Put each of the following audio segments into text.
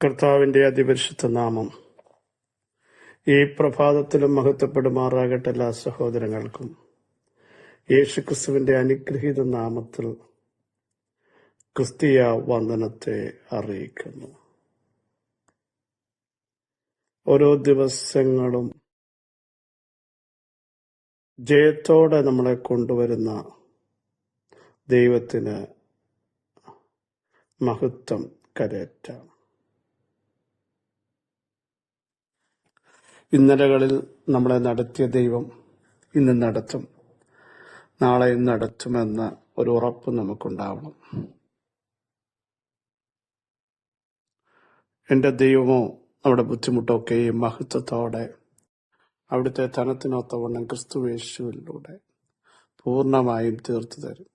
കർത്താവിന്റെ അതിപരിശുദ്ധ നാമം ഈ പ്രഭാതത്തിലും മഹത്വപ്പെടുമാറാകട്ടെ. എല്ലാ സഹോദരങ്ങൾക്കും യേശുക്രിസ്തുവിന്റെ അനുഗ്രഹീത നാമത്തിൽ ക്രിസ്തീയ വന്ദനത്തെ അറിയിക്കുന്നു. ഓരോ ദിവസങ്ങളും ജയത്തോടെ നമ്മളെ കൊണ്ടുവരുന്ന ദൈവത്തിന് മഹത്വം കരേറ്റാം. ഇന്നലകളിൽ നമ്മളെ നടത്തിയ ദൈവം ഇന്ന് നടത്തും, നാളെയും നടത്തുമെന്ന ഒരു ഉറപ്പ് നമുക്കുണ്ടാവണം. എൻ്റെ ദൈവമോ നമ്മുടെ ബുദ്ധിമുട്ടൊക്കെയും മഹത്വത്തോടെ അവിടുത്തെ ധനത്തിനൊത്തവണ്ണം ക്രിസ്തുയേശുവിലൂടെ പൂർണ്ണമായും തീർത്തു തരും.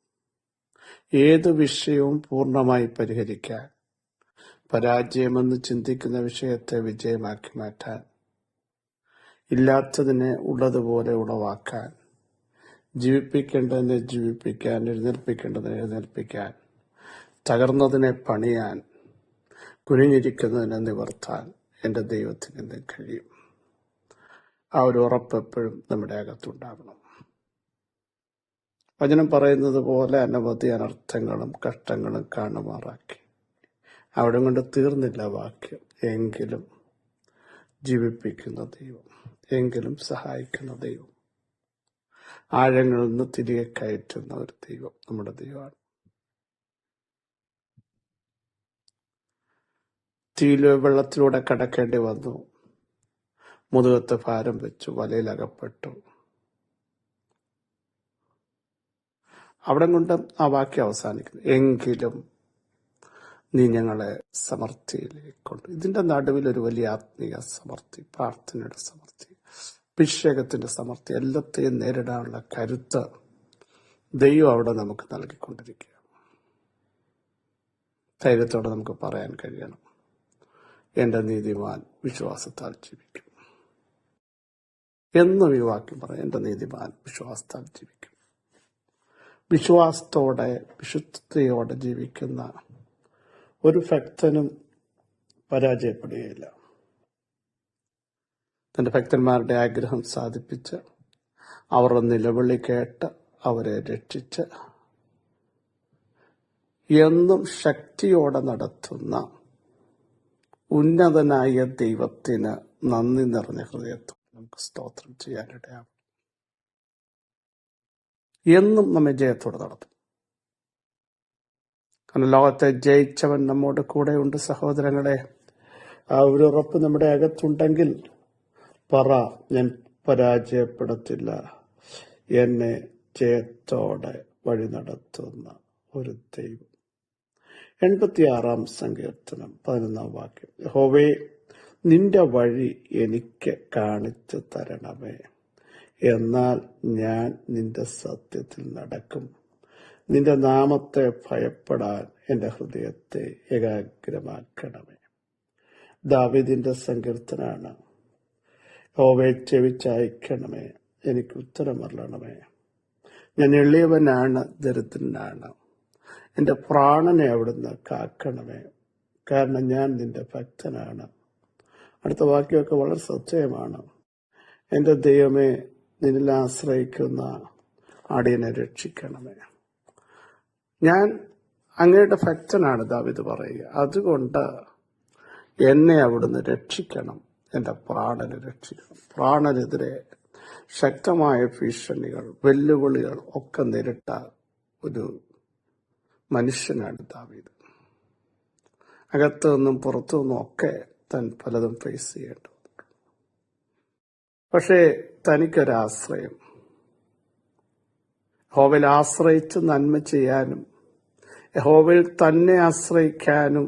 ഏത് വിഷയവും പൂർണ്ണമായി പരിഹരിക്കാൻ, പരാജയമെന്ന് ചിന്തിക്കുന്ന വിഷയത്തെ വിജയമാക്കി മാറ്റാൻ, ഇല്ലാത്തതിനെ ഉള്ളതുപോലെ ഉളവാക്കാൻ, ജീവിപ്പിക്കേണ്ടതിനെ ജീവിപ്പിക്കാൻ, എഴുന്നേൽപ്പിക്കേണ്ടതിനെ എഴുന്നേൽപ്പിക്കാൻ, തകർന്നതിനെ പണിയാൻ, കുനിഞ്ഞിരിക്കുന്നതിനെ നിവർത്താൻ എൻ്റെ ദൈവത്തിന് കഴിയും. ആ ഒരു ഉറപ്പ് എപ്പോഴും നമ്മുടെ അകത്തുണ്ടാകണം. വചനം പറയുന്നത് പോലെ അനവധി അനർത്ഥങ്ങളും കഷ്ടങ്ങളും കാണുമാറാക്കി. അവിടെ കൊണ്ട് തീർന്നില്ല വാക്യം. എങ്കിലും ജീവിപ്പിക്കുന്ന ദൈവം, എങ്കിലും സഹായിക്കുന്ന ദൈവം, ആഴങ്ങളിൽ നിന്ന് തിരികെ കയറ്റുന്ന ഒരു ദൈവം നമ്മുടെ ദൈവമാണ്. തീയിലെ വെള്ളത്തിലൂടെ കടക്കേണ്ടി വന്നു, മുതുകത്ത് ഭാരം വെച്ചു, വലയിലകപ്പെട്ടു. അവിടെ കൊണ്ട് ആ വാക്യം അവസാനിക്കുന്നു. എങ്കിലും നീ ഞങ്ങളെ സമൃദ്ധിയിലേക്ക് കൊണ്ട്. ഇതിന്റെ നടുവിൽ ഒരു വലിയ ആത്മീയ സമൃദ്ധി, പ്രാർത്ഥനയുടെ സമൃദ്ധി, അഭിഷേകത്തിന്റെ സമൃദ്ധി, എല്ലാത്തെയും നേരിടാനുള്ള കരുത്ത് ദൈവം അവിടെ നമുക്ക് നൽകിക്കൊണ്ടിരിക്കുക. ധൈര്യത്തോടെ നമുക്ക് പറയാൻ കഴിയണം, എന്റെ നീതിമാൻ വിശ്വാസത്താൽ ജീവിക്കും. എന്നും ഈ വാക്യം പറയാം, എന്റെ നീതിമാൻ വിശ്വാസത്താൽ ജീവിക്കും. വിശ്വാസത്തോടെ വിശുദ്ധതയോടെ ജീവിക്കുന്ന ഒരു ഭക്തനും പരാജയപ്പെടുകയില്ല. തന്റെ ഭക്തന്മാരുടെ ആഗ്രഹം സാധിപ്പിച്ച്, അവരുടെ നിലവിളി കേട്ട് അവരെ രക്ഷിച്ച് എന്നും ശക്തിയോടെ നടത്തുന്ന ഉന്നതനായ ദൈവത്തിന് നന്ദി നിറഞ്ഞ ഹൃദയത്തോടെ നമുക്ക് സ്തോത്രം ചെയ്യാനിടയാകും. എന്നും നമ്മെ ജയത്തോടെ നടത്തും. കാരണം ലോകത്തെ ജയിച്ചവൻ നമ്മോട് കൂടെയുണ്ട്. സഹോദരങ്ങളെ, ആ ഒരു ഉറപ്പ് നമ്മുടെ അകത്തുണ്ടെങ്കിൽ പറ, ഞാൻ പരാജയപ്പെടത്തില്ല, എന്നെ ജയത്തോടെ വഴി നടത്തുന്ന ഒരു ദൈവം. 86-ാം സങ്കീർത്തനം 11-ാം വാക്യം. യഹോവേ, നിന്റെ വഴി എനിക്ക് കാണിച്ചു തരണമേ, എന്നാൽ ഞാൻ നിന്റെ സത്യത്തിൽ നടക്കും. നിന്റെ നാമത്തെ ഭയപ്പെടാൻ എൻ്റെ ഹൃദയത്തെ ഏകാഗ്രമാക്കണമേ. ദാവീദിന്റെ സങ്കീർത്തനാണ്. യഹോവയെ ചെവിച്ചയക്കണമേ, എനിക്ക് ഉത്തരമരുളണമേ. ഞാൻ എളിയവനാണ്, ദരിദ്രനാണ്. എൻ്റെ പ്രാണനെ അവിടുന്ന് കാക്കണമേ, കാരണം ഞാൻ നിന്റെ ഭക്തനാണ്. അടുത്ത വാക്യമൊക്കെ വളരെ സത്യമാണ്. എൻ്റെ ദൈവമേ, നിന്നിൽ ആശ്രയിക്കുന്ന അടിയനെ രക്ഷിക്കണമേ. ഞാൻ അങ്ങയുടെ ഭക്തനാണ്, ദാവീദ് പറയുക. അതുകൊണ്ട് എന്നെ അവിടുന്ന് രക്ഷിക്കണം, എൻ്റെ പ്രാണനെ രക്ഷിക്കണം. പ്രാണനെതിരെ ശക്തമായ ഭീഷണികൾ, വെല്ലുവിളികൾ ഒക്കെ നേരിട്ട ഒരു മനുഷ്യനാണ് ദാവീദ്. അകത്തു നിന്നും പുറത്തു നിന്നും ഒക്കെ താൻ പലതും ഫേസ് ചെയ്യേണ്ടതുണ്ട്. പക്ഷേ തനിക്കൊരാശ്രയം, യഹോവയിൽ ആശ്രയിച്ച് നന്മ ചെയ്യാനും യഹോവയിൽ തന്നെ ആശ്രയിക്കാനും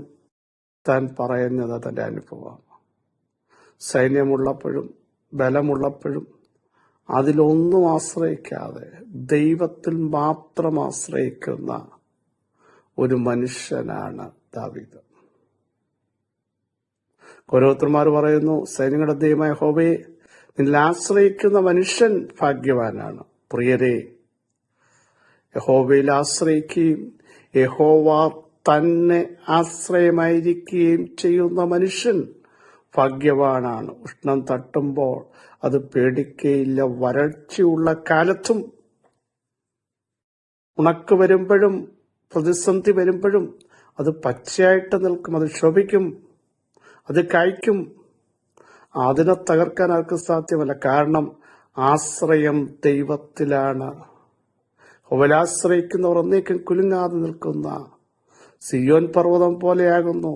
താൻ പറയുന്നത് തന്റെ അനുഭവമാണ്. സൈന്യമുള്ളപ്പോഴും ബലമുള്ളപ്പോഴും അതിലൊന്നും ആശ്രയിക്കാതെ ദൈവത്തിൽ മാത്രം ആശ്രയിക്കുന്ന ഒരു മനുഷ്യനാണ് ദാവീദ്. ഓരോരുത്തന്മാർ പറയുന്നു, സൈന്യങ്ങളുടെ ദൈവമായ യഹോവയെ നിന്നിൽ ആശ്രയിക്കുന്ന മനുഷ്യൻ ഭാഗ്യവാനാണ്. പ്രിയരെ, യഹോവയിൽ ആശ്രയിക്കുകയും യഹോവ തന്നെ ആശ്രയമായിരിക്കുകയും ചെയ്യുന്ന മനുഷ്യൻ ഭാഗ്യവാനാണ്. ഉഷ്ണം തട്ടുമ്പോൾ അത് പേടിക്കയില്ല. വരൾച്ചയുള്ള കാലത്തും ഉണക്ക് വരുമ്പോഴും പ്രതിസന്ധി വരുമ്പോഴും അത് പച്ചയായിട്ട് നിൽക്കും, അത് ശോഭിക്കും, അത് കായ്ക്കും. അതിനെ തകർക്കാൻ ആർക്കും സാധ്യമല്ല. കാരണം ആശ്രയം ദൈവത്തിലാണ്. അവലാശ്രയിക്കുന്നവർ ഒന്നേക്കും കുലുങ്ങാതെ നിൽക്കുന്ന സിയോൻ പർവ്വതം പോലെയാകുന്നു.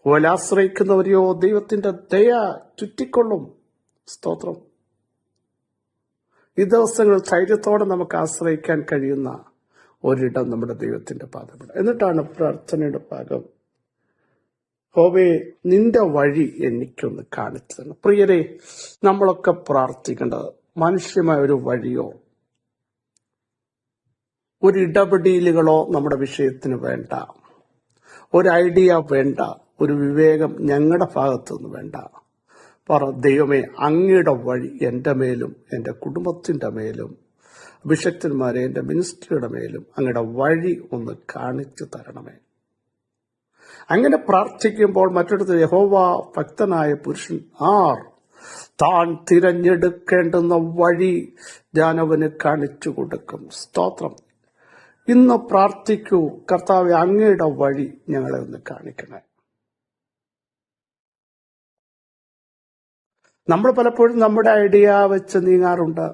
അവലാശ്രയിക്കുന്നവരെയോ ദൈവത്തിന്റെ ദയ ചുറ്റിക്കൊള്ളും. സ്തോത്രം. ഈ ദിവസങ്ങൾ ധൈര്യത്തോടെ നമുക്ക് ആശ്രയിക്കാൻ കഴിയുന്ന ഒരിടം നമ്മുടെ ദൈവത്തിന്റെ പാദമിടം. എന്നിട്ടാണ് പ്രാർത്ഥനയുടെ ഭാഗം, ഹോവേ നിന്റെ വഴി എനിക്കൊന്ന് കാണിച്ചു തരണം. പ്രിയരെ, നമ്മളൊക്കെ പ്രാർത്ഥിക്കേണ്ടത് മനുഷ്യമായ ഒരു വഴിയോ ഒരു ഇടപെടലുകളോ നമ്മുടെ വിഷയത്തിന് വേണ്ട, ഒരു ഐഡിയ വേണ്ട, ഒരു വിവേകം ഞങ്ങളുടെ ഭാഗത്തുനിന്ന് വേണ്ട. ദൈവമേ, അങ്ങയുടെ വഴി എൻ്റെ മേലും എൻ്റെ കുടുംബത്തിന്റെ മേലും അഭിഷക്തന്മാരെ എൻ്റെ മിനിസ്ട്രിയുടെ മേലും അങ്ങയുടെ വഴി ഒന്ന് കാണിച്ചു തരണമേ. അങ്ങനെ പ്രാർത്ഥിക്കുമ്പോൾ മറ്റൊരു യഹോവ ഭക്തനായ പുരുഷൻ ആർ താൻ തിരഞ്ഞെടുക്കേണ്ടുന്ന വഴി ഞാൻ അവന് കാണിച്ചു കൊടുക്കും. സ്തോത്രം. ഇന്ന് പ്രാർത്ഥിക്കൂ, കർത്താവേ അങ്ങയുടെ വഴി ഞങ്ങളെ ഒന്ന് കാണിക്കണേ. നമ്മൾ പലപ്പോഴും നമ്മുടെ ഐഡിയ വെച്ച് നീങ്ങാറുണ്ട്.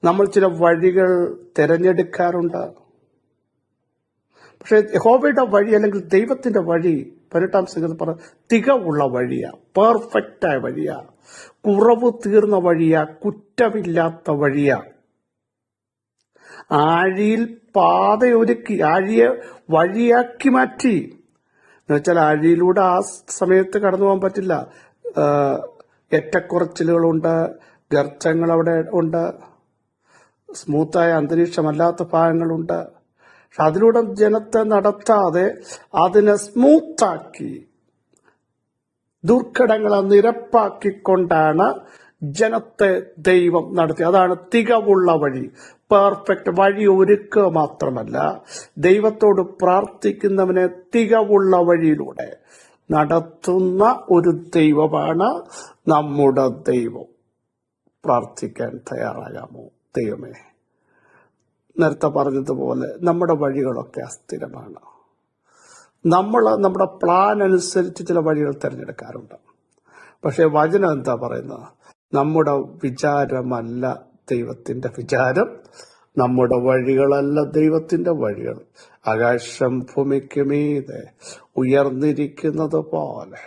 നമ്മൾ ചില വഴികൾ തിരഞ്ഞെടുക്കാറുണ്ട്. പക്ഷെ യഹോവയുടെ വഴി അല്ലെങ്കിൽ ദൈവത്തിന്റെ വഴി 18-ാം സംഗതി പറഞ്ഞ തികവുള്ള വഴിയാ, പെർഫെക്റ്റായ വഴിയാ, കുറവ് തീർന്ന വഴിയാ, കുറ്റമില്ലാത്ത വഴിയാ. ആഴിയിൽ പാതയൊരുക്കി, ആഴിയെ വഴിയാക്കി മാറ്റി. എന്നുവെച്ചാൽ ആഴിയിലൂടെ ആ സമയത്ത് കടന്നു പോകാൻ പറ്റില്ല. ഏറ്റക്കുറച്ചിലുകളുണ്ട്, ഗർത്തങ്ങൾ അവിടെ ഉണ്ട്, സ്മൂത്തായ അന്തരീക്ഷമല്ലാത്ത ഭാഗങ്ങളുണ്ട്. പക്ഷെ അതിലൂടെ ജനത്തെ നടത്താതെ അതിനെ സ്മൂത്താക്കി ദുർഘടങ്ങളെ നിരപ്പാക്കിക്കൊണ്ടാണ് ജനത്തെ ദൈവം നടത്തി. അതാണ് തികവുള്ള വഴി, പെർഫെക്റ്റ് വഴി. ഒരുക്കുക മാത്രമല്ല, ദൈവത്തോട് പ്രാർത്ഥിക്കുന്നവനെ തികവുള്ള വഴിയിലൂടെ നടത്തുന്ന ഒരു ദൈവമാണ് നമ്മുടെ ദൈവം. പ്രാർത്ഥിക്കാൻ തയ്യാറാകാമോ? ദൈവമേ, നേരത്തെ പറഞ്ഞതുപോലെ നമ്മുടെ വഴികളൊക്കെ അസ്ഥിരമാണ്. നമ്മുടെ പ്ലാൻ അനുസരിച്ച് ചില വഴികൾ തിരഞ്ഞെടുക്കാറുണ്ട്. പക്ഷെ വചനം എന്താ പറയുന്നത്? നമ്മുടെ വിചാരമല്ല ദൈവത്തിന്റെ വിചാരം, നമ്മുടെ വഴികളല്ല ദൈവത്തിന്റെ വഴികൾ. ആകാശം ഭൂമിക്ക് മീതെ ഉയർന്നിരിക്കുന്നത് പോലെ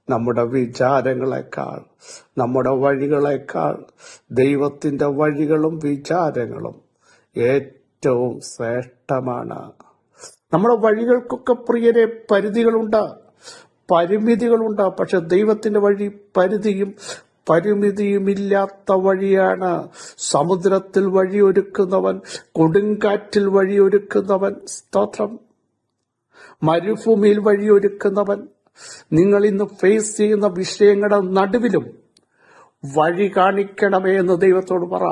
നമ്മുടെ വിചാരങ്ങളെക്കാൾ, നമ്മുടെ വഴികളെക്കാൾ ദൈവത്തിന്റെ വഴികളും വിചാരങ്ങളും ഏറ്റവും ശ്രേഷ്ഠമാണ്. നമ്മുടെ വഴികൾക്കൊക്കെ പ്രിയരെ പരിധികളുണ്ട്, പരിമിതികളുണ്ട്. പക്ഷെ ദൈവത്തിന്റെ വഴി പരിധിയും പരിമിതിയുമില്ലാത്ത വഴിയാണ്. സമുദ്രത്തിൽ വഴിയൊരുക്കുന്നവൻ, കൊടുങ്കാറ്റിൽ വഴിയൊരുക്കുന്നവൻ, സ്തോത്രം, മരുഭൂമിയിൽ വഴിയൊരുക്കുന്നവൻ. നിങ്ങൾ ഇന്ന് ഫേസ് ചെയ്യുന്ന വിഷയങ്ങളുടെ നടുവിലും വഴി കാണിക്കണമേ എന്ന് ദൈവത്തോട് പറ.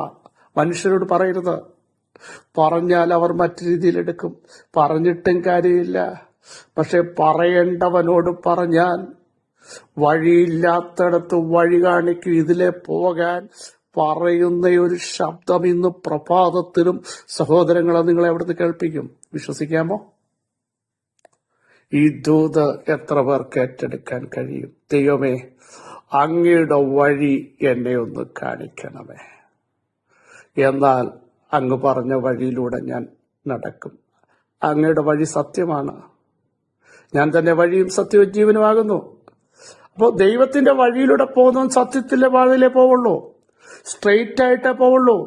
മനുഷ്യരോട് പറയരുത്. പറഞ്ഞാൽ അവർ മറ്റു രീതിയിലെടുക്കും. പറഞ്ഞിട്ടും കാര്യമില്ല. പക്ഷെ പറയേണ്ടവനോട് പറഞ്ഞാൽ വഴിയില്ലാത്തടത്ത് വഴി കാണിക്കും. ഇതിലെ പോകാൻ പറയുന്ന ഒരു ശബ്ദം ഇന്ന് പ്രഭാതത്തിലും സഹോദരങ്ങളെ നിങ്ങളെ അവിടുന്ന് കേൾപ്പിക്കും. വിശ്വസിക്കാമോ? ഈ ദൂത് എത്ര പേർക്ക് ഏറ്റെടുക്കാൻ കഴിയും? ദൈവമേ, അങ്ങയുടെ വഴി എന്നെ ഒന്ന് കാണിക്കണമേ. എന്നാൽ അങ്ങ് പറഞ്ഞ വഴിയിലൂടെ ഞാൻ നടക്കും. അങ്ങയുടെ വഴി സത്യമാണ്. ഞാൻ തന്നെ വഴിയും സത്യവും ജീവനുമാകുന്നു. അപ്പോൾ ദൈവത്തിന്റെ വഴിയിലൂടെ പോകുന്നവൻ സത്യത്തിന്റെ പാതയിലേ പോവുള്ളൂ, സ്ട്രെയിറ്റ് ആയിട്ടേ പോവുള്ളൂ,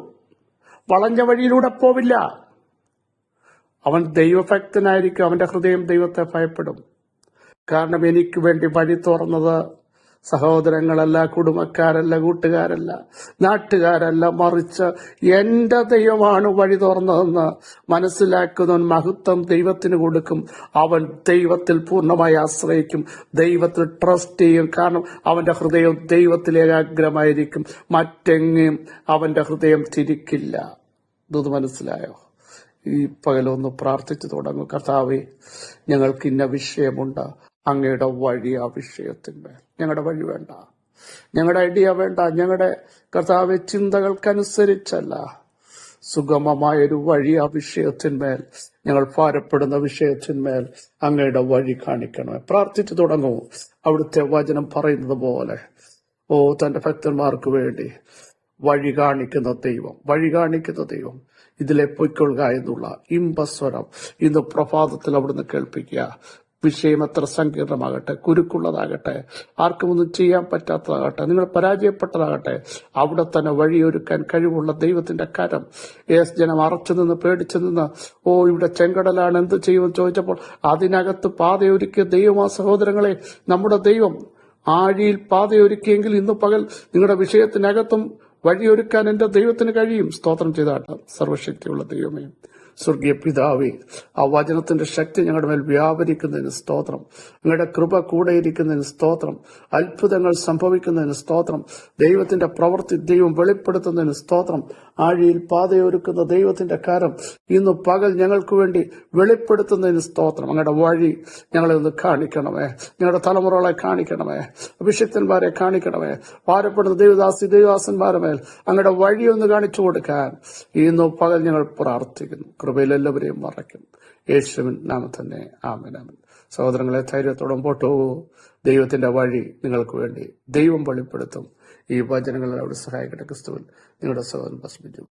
വളഞ്ഞ വഴിയിലൂടെ പോവില്ല. അവൻ ദൈവഭക്തനായിരിക്കും. അവന്റെ ഹൃദയം ദൈവത്തെ ഭയപ്പെടും. കാരണം എനിക്ക് വേണ്ടി വഴി തുറന്നത് സഹോദരങ്ങളല്ല, കുടുംബക്കാരല്ല, കൂട്ടുകാരല്ല, നാട്ടുകാരല്ല, മറിച്ച് എന്റെ ദൈവമാണ് വഴി തുറന്നതെന്ന് മനസ്സിലാക്കുന്നവൻ മഹത്വം ദൈവത്തിന് കൊടുക്കും. അവൻ ദൈവത്തിൽ പൂർണ്ണമായി ആശ്രയിക്കും, ദൈവത്തിൽ ട്രസ്റ്റ് ചെയ്യും. കാരണം അവന്റെ ഹൃദയം ദൈവത്തിൽ ഏകാഗ്രമായിരിക്കും. മറ്റെങ്ങും അവന്റെ ഹൃദയം തിരിക്കില്ല. ഇത് മനസ്സിലായോ? ഈ പകലൊന്ന് പ്രാർത്ഥിച്ചു തുടങ്ങും. കർത്താവേ, ഞങ്ങൾക്ക് ഇന്ന വിഷയമുണ്ട്, അങ്ങയുടെ വഴി ആ വിഷയത്തിന്മേൽ. ഞങ്ങളുടെ വഴി വേണ്ട, ഞങ്ങളുടെ ഐഡിയ വേണ്ട, ഞങ്ങളുടെ കർത്താവെ ചിന്തകൾക്കനുസരിച്ചല്ല, സുഗമമായൊരു വഴി ആ വിഷയത്തിന്മേൽ, ഞങ്ങൾ ഭാരപ്പെടുന്ന വിഷയത്തിന്മേൽ അങ്ങയുടെ വഴി കാണിക്കണമേ. പ്രാർത്ഥിച്ചു തുടങ്ങൂ. അവിടുത്തെ വചനം പറയുന്നത് പോലെ തന്റെ ഭക്തന്മാർക്ക് വേണ്ടി വഴി കാണിക്കുന്ന ദൈവം, വഴി കാണിക്കുന്ന ദൈവം, ഇതിലെ പൊയ്ക്കൊള്ളുക എന്നുള്ള ഇമ്പസ്വരം ഇന്ന് പ്രഭാതത്തിൽ അവിടുന്ന് കേൾപ്പിക്കുക. വിഷയം എത്ര സങ്കീർണമാകട്ടെ, കുരുക്കുള്ളതാകട്ടെ, ആർക്കും ഒന്നും ചെയ്യാൻ പറ്റാത്തതാകട്ടെ, നിങ്ങൾ പരാജയപ്പെട്ടതാകട്ടെ, അവിടെ തന്നെ വഴിയൊരുക്കാൻ കഴിവുള്ള ദൈവത്തിന്റെ കരം. ജനം അറച്ചു നിന്ന് പേടിച്ചു നിന്ന് ഇവിടെ ചെങ്കടലാണ്, എന്ത് ചെയ്യുമെന്ന് ചോദിച്ചപ്പോൾ അതിനകത്ത് പാതയൊരുക്കിയ ദൈവമാ സഹോദരങ്ങളെ, നമ്മുടെ ദൈവം ആഴിയിൽ പാതയൊരുക്കിയെങ്കിൽ ഇന്ന് പകൽ നിങ്ങളുടെ വിഷയത്തിനകത്തും വഴിയൊരുക്കാൻ എന്റെ ദൈവത്തിന് കഴിയും. സ്തോത്രം ചെയ്താട്ട്. സർവശക്തിയുള്ള ദൈവമേ, സ്വർഗീയ പിതാവേ, ആ വചനത്തിന്റെ ശക്തി ഞങ്ങളുടെ മേൽ വ്യാപരിക്കുന്നതിന് സ്തോത്രം. ഞങ്ങളുടെ കൃപ കൂടെയിരിക്കുന്നതിന് സ്തോത്രം. അത്ഭുതങ്ങൾ സംഭവിക്കുന്നതിന് സ്തോത്രം. ദൈവത്തിന്റെ പ്രവൃത്തി ദൈവം വെളിപ്പെടുത്തുന്നതിന് സ്തോത്രം. ആഴിയിൽ പാതയൊരുക്കുന്ന ദൈവത്തിന്റെ കരം ഇന്ന് പകൽ ഞങ്ങൾക്ക് വേണ്ടി വെളിപ്പെടുത്തുന്നതിന് സ്തോത്രം. അങ്ങയുടെ വഴി ഞങ്ങളെ ഒന്ന് കാണിക്കണമേ, ഞങ്ങളുടെ തലമുറകളെ കാണിക്കണമേ, അഭിഷിക്തന്മാരെ കാണിക്കണമേ, ഭാരപ്പെടുന്ന ദൈവദാസന്മാരുടെ മേൽ അങ്ങയുടെ വഴി ഒന്ന് കാണിച്ചു കൊടുക്കാൻ ഇന്ന് പകൽ ഞങ്ങൾ പ്രാർത്ഥിക്കുന്നു. കൃപയിൽ എല്ലാവരെയും മറയ്ക്കും. യേശുവിൻ നാമത്തിൽ തന്നെ ആമേൻ. ആമേൻ. സഹോദരങ്ങളെ, ധൈര്യത്തോടെ മുമ്പോട്ട് പോകൂ. ദൈവത്തിന്റെ വഴി നിങ്ങൾക്ക് വേണ്ടി ദൈവം വെളിപ്പെടുത്തും. ഈ വചനങ്ങൾ അവിടെ സഹായിക്കട്ടെ. ക്രിസ്തുവിൽ നിങ്ങളുടെ സഹോദരൻ ബിജു.